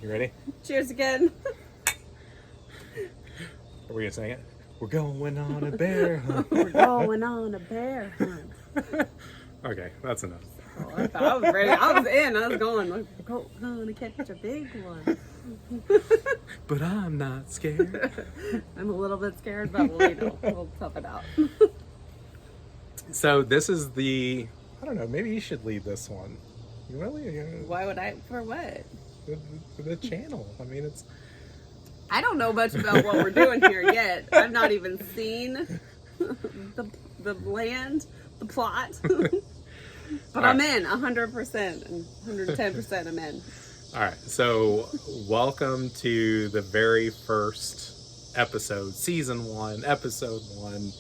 You ready? Cheers again. Are we gonna sing it? We're going on a bear hunt. We're going on a bear hunt. Okay, that's enough. Oh, I thought I was ready. I was in. I was going. We're going to catch a big one. But I'm not scared. I'm a little bit scared, but we'll tough it out. So this is the, I don't know, maybe you should lead this one. You really? Why would I? For what? The channel. I mean, it's... I don't know much about what we're doing here yet. I've not even seen the land, the plot. But I'm in 100% and 110% I'm in. All right, so welcome to the very first episode, season 1, episode 1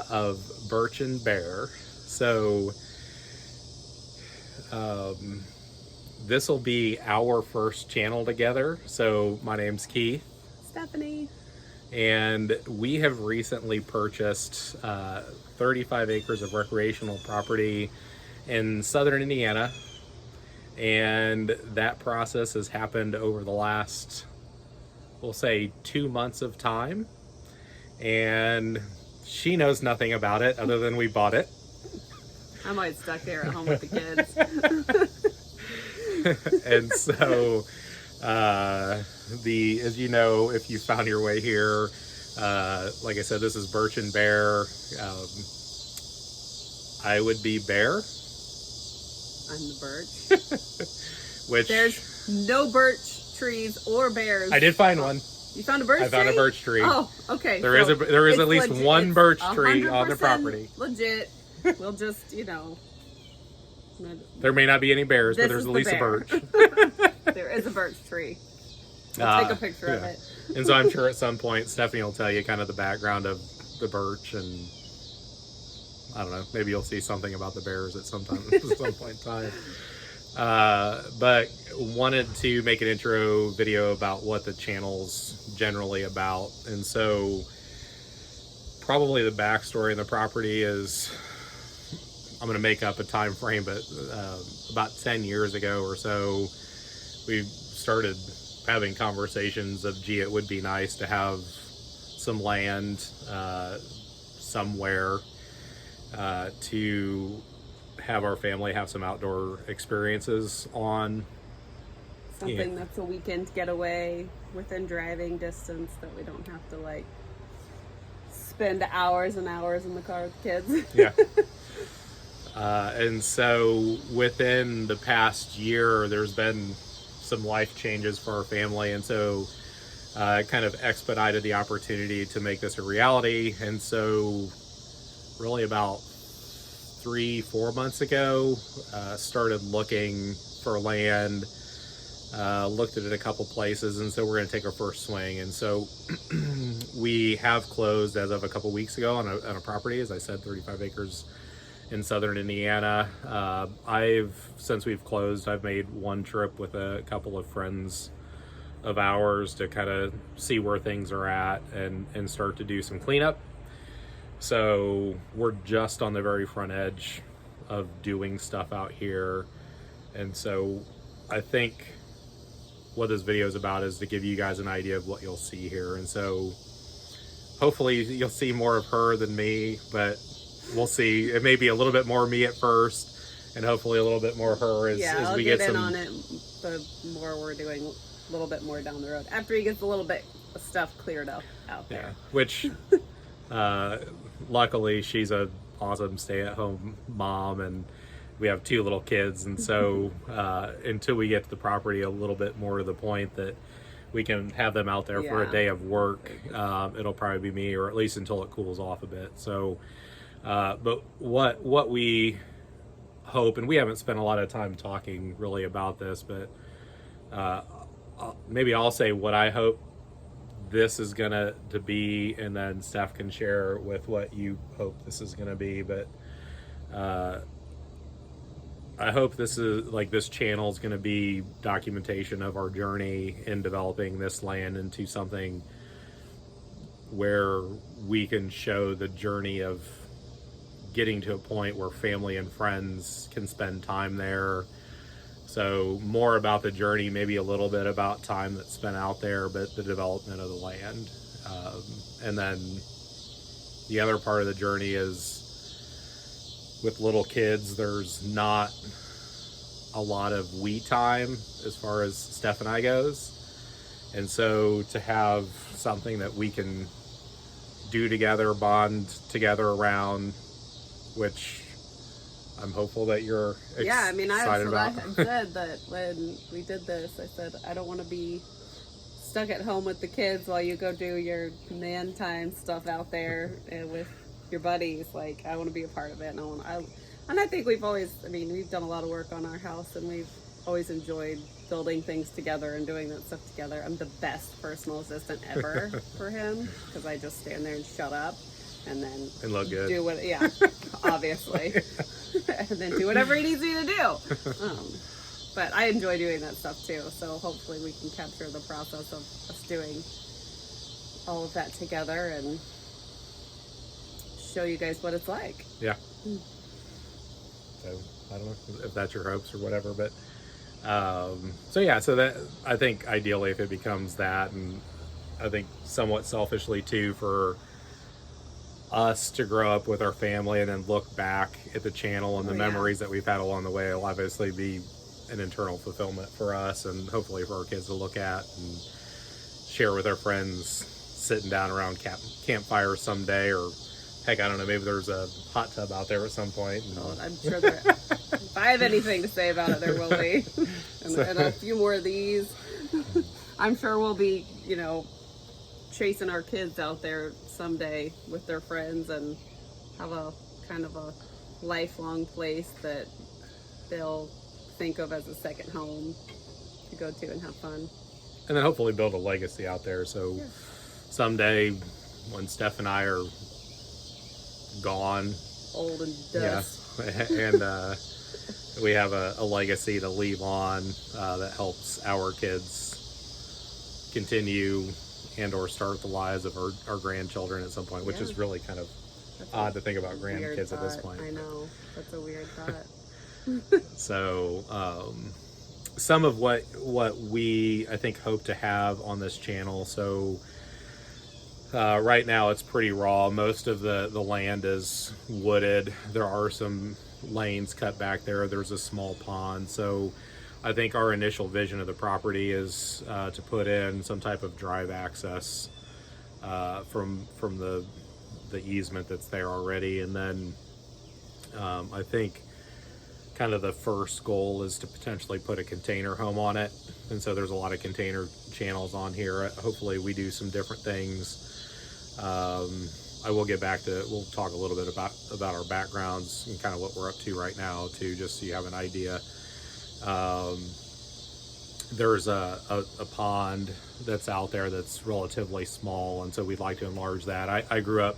of Birch and Bear. So this will be our first channel together. So my name's Keith. Stefanie. And we have recently purchased 35 acres of recreational property in southern Indiana. And that process has happened over the last, we'll say, 2 months of time. And she knows nothing about it other than we bought it. I might stuck there at home with the kids. And so, as you know, if you found your way here, like I said, this is Birch and Bear. I would be Bear. I'm the birch. Which there's no birch trees or bears. I did find one. You found a birch tree? I found a birch tree. Oh, okay. There is at least legit. one It's birch tree on the 100% property. Legit. We'll just, There may not be any bears, but there's at least a birch. There is a birch tree. We'll take a picture of it. And so I'm sure at some point Stefanie will tell you kind of the background of the birch, and I don't know, maybe you'll see something about the bears at some point in time. But wanted to make an intro video about what the channel's generally about. And so probably the backstory in the property is, I'm going to make up a time frame, but about 10 years ago or so, we started having conversations of, gee, it would be nice to have some land somewhere to have our family have some outdoor experiences on. Something that's a weekend getaway within driving distance that we don't have to spend hours and hours in the car with the kids. Yeah. And so within the past year, there's been some life changes for our family. And so kind of expedited the opportunity to make this a reality. And so really about 3-4 months ago, started looking for land, looked at it a couple places, and so we're going to take our first swing. And so we have closed as of a couple weeks ago on a property, as I said, 35 acres in southern Indiana. Since we've closed, I've made one trip with a couple of friends of ours to kind of see where things are at and start to do some cleanup. So we're just on the very front edge of doing stuff out here. And so I think what this video is about is to give you guys an idea of what you'll see here. And so hopefully you'll see more of her than me, but we'll see. It may be a little bit more me at first, and hopefully a little bit more her as we get some... I'll get in on it the more we're doing, a little bit more down the road. After he gets a little bit of stuff cleared up out there. Yeah, which... luckily she's an awesome stay-at-home mom, and we have 2 little kids, and so until we get to the property a little bit more to the point that we can have them out there for a day of work, it'll probably be me, or at least until it cools off a bit. So but what we hope, and we haven't spent a lot of time talking really about this, but maybe I'll say what I hope this is gonna to be, and then Steph can share with what you hope this is gonna be. But I hope this channel is gonna be documentation of our journey in developing this land into something where we can show the journey of getting to a point where family and friends can spend time there, So more about the journey, maybe a little bit about time that's spent out there, but the development of the land. And then the other part of the journey is with little kids, there's not a lot of we time as far as Steph and I goes. And so to have something that we can do together, bond together around, which I'm hopeful that you're excited about. I said that when we did this. I said, I don't want to be stuck at home with the kids while you go do your man time stuff out there and with your buddies. Like, I want to be a part of it. And I think we've done a lot of work on our house, and we've always enjoyed building things together and doing that stuff together. I'm the best personal assistant ever for him, because I just stand there and shut up and then look good. Obviously. And then do whatever he needs me to do. But I enjoy doing that stuff too. So hopefully we can capture the process of us doing all of that together and show you guys what it's like. Yeah. So I don't know if that's your hopes or whatever, but so that, I think ideally if it becomes that, and I think somewhat selfishly too, for us to grow up with our family and then look back at the channel and the memories that we've had along the way will obviously be an internal fulfillment for us, and hopefully for our kids to look at and share with our friends sitting down around campfire someday, or heck, I don't know, maybe there's a hot tub out there at some point. I'm sure if I have anything to say about it, there will be. And a few more of these. I'm sure we'll be, chasing our kids out there someday with their friends and have a kind of a lifelong place that they'll think of as a second home to go to and have fun. And then hopefully build a legacy out there. So someday when Steph and I are gone, old and dust, and we have a legacy to leave on that helps our kids continue and or start the lives of our grandchildren at some point, which is really kind of odd to think about grandkids at this point. I know, that's a weird thought. So some of what we, I think, hope to have on this channel. So right now it's pretty raw. Most of the land is wooded. There are some lanes cut back there. There's a small pond. So I think our initial vision of the property is to put in some type of drive access from the easement that's there already. And then I think kind of the first goal is to potentially put a container home on it. And so there's a lot of container channels on here. Hopefully we do some different things. I will get back to, we'll talk a little bit about our backgrounds and kind of what we're up to right now too, just so you have an idea. There's a pond that's out there that's relatively small, and so we'd like to enlarge that. I grew up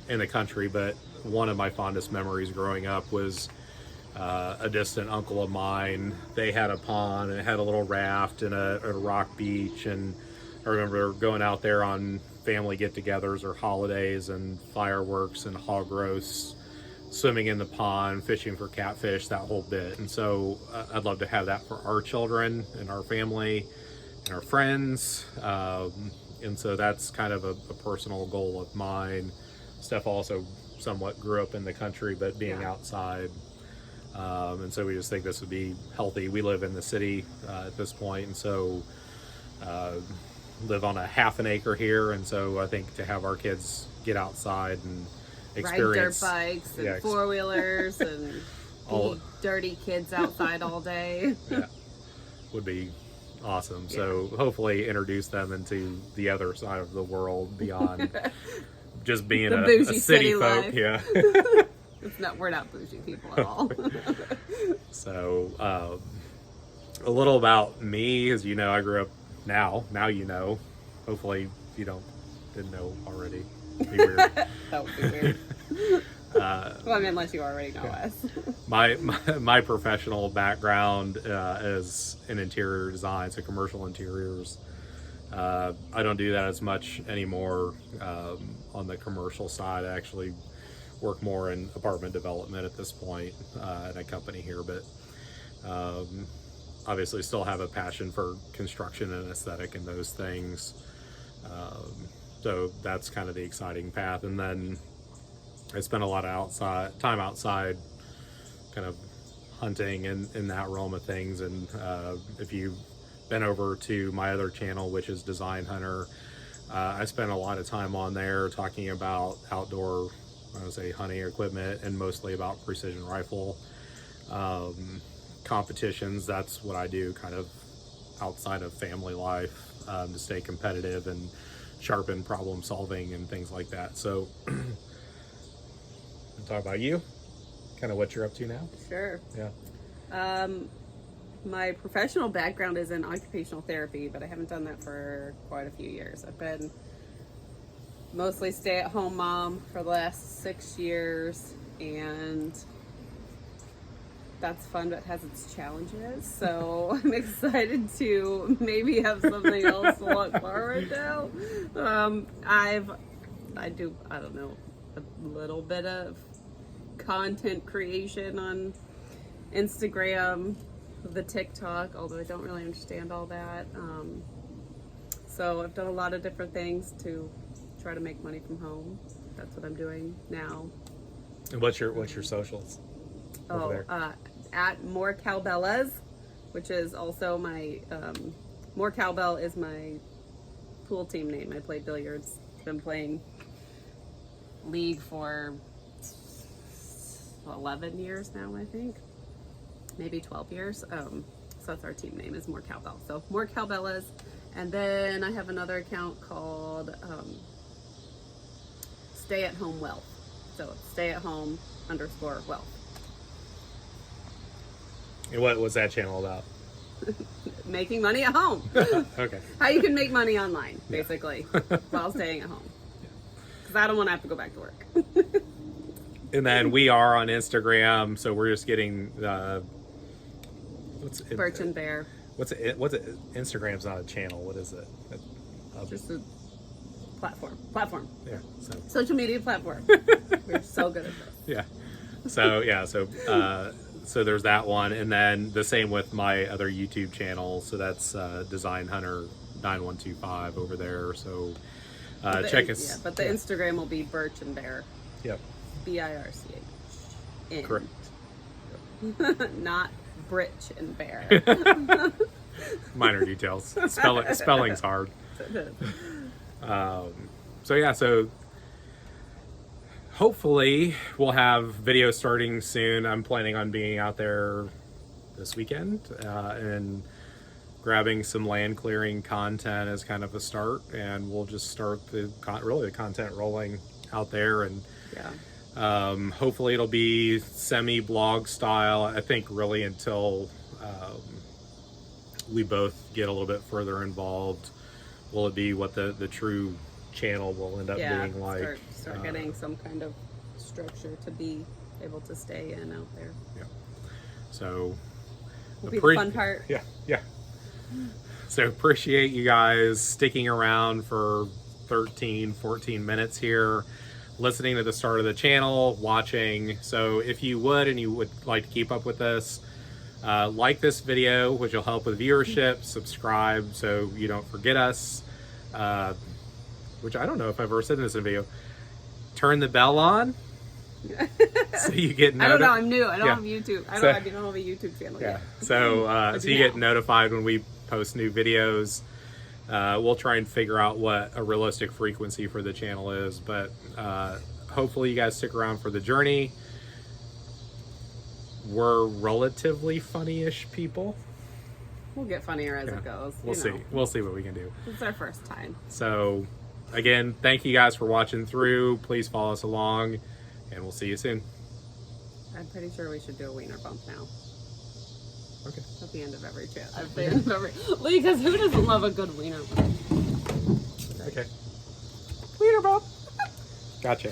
in the country, but one of my fondest memories growing up was a distant uncle of mine. They had a pond and it had a little raft and a rock beach, and I remember going out there on family get-togethers or holidays and fireworks and hog roasts, swimming in the pond, fishing for catfish, that whole bit. And so I'd love to have that for our children and our family and our friends. And so that's kind of a personal goal of mine. Steph also somewhat grew up in the country, but being outside. And so we just think this would be healthy. We live in the city at this point, and so live on a half an acre here. And so I think to have our kids get outside and experience ride dirt bikes and four-wheelers and all dirty kids outside all day would be awesome. So hopefully introduce them into the other side of the world beyond just being a city folk. We're not bougie people at all. So a little about me, as you know, I grew up now you know, hopefully if you didn't know already. It'd be weird. That would be weird. Well, I mean, unless you already know us. My professional background is in interior design, so commercial interiors. I don't do that as much anymore on the commercial side. I actually work more in apartment development at this point at a company here, but obviously still have a passion for construction and aesthetic and those things. So that's kind of the exciting path. And then I spent a lot of time outside, kind of hunting in that realm of things. And if you've been over to my other channel, which is Design Hunter, I spent a lot of time on there talking about outdoor, I would say, hunting equipment, and mostly about precision rifle competitions. That's what I do kind of outside of family life, to stay competitive and sharpen problem solving and things like that. So talk about you, kind of what you're up to now. Sure. Yeah. My professional background is in occupational therapy, but I haven't done that for quite a few years. I've been mostly stay-at-home mom for the last 6 years, and that's fun, but has its challenges. So I'm excited to maybe have something else to look forward to. I do, I don't know, a little bit of content creation on Instagram, the TikTok, although I don't really understand all that. So I've done a lot of different things to try to make money from home. That's what I'm doing now. And what's your socials? At More Cowbellas, which is also my More Cowbell is my pool team name. I play billiards. Been playing league for 11 years now, I think. Maybe 12 years. So that's our team name, is More Cowbell. So More Cowbellas. And then I have another account called Stay at Home Wealth. So stay at home _ wealth. And what was that channel about? Making money at home. Okay. How you can make money online, basically, while staying at home. Because I don't want to have to go back to work. And then we are on Instagram, so we're just getting what's it? Birch and Bear. What's it? Instagram's not a channel. What is it? Just a platform. Yeah. Social media platform. We're so good at this. Yeah. So there's that one, and then the same with my other YouTube channel. So that's Design Hunter 9125 over there. So check us. Yeah, but the Instagram will be Birch and Bear. Yep. BIRCH. Correct. Not Britch and Bear. Minor details. Spelling's hard. So hopefully we'll have videos starting soon. I'm planning on being out there this weekend and grabbing some land clearing content as kind of a start, and we'll just start the content rolling out there. And hopefully it'll be semi-blog style, I think, really until we both get a little bit further involved. Will it be what the true channel will end up being like? Start getting some kind of structure to be able to stay in out there. Yeah. So will be the fun part. Yeah. So appreciate you guys sticking around for 13-14 minutes here, listening to the start of the channel, watching. So if you would, and you would like to keep up with this, like this video, which will help with viewership, subscribe so you don't forget us, which I don't know if I've ever said in this video. Turn the bell on so you get notified. I don't know, I'm new. I don't have YouTube. I don't have a YouTube channel yet. So you get notified when we post new videos. We'll try and figure out what a realistic frequency for the channel is, but hopefully you guys stick around for the journey. We're relatively funny-ish people. We'll get funnier as it goes. We'll see. We'll see what we can do. It's our first time. So, again, thank you guys for watching through. Please follow us along, and we'll see you soon. I'm pretty sure we should do a wiener bump now. Okay. At the end of every chat. At the end of every... Because who doesn't love a good wiener bump? Okay. Wiener bump. Gotcha.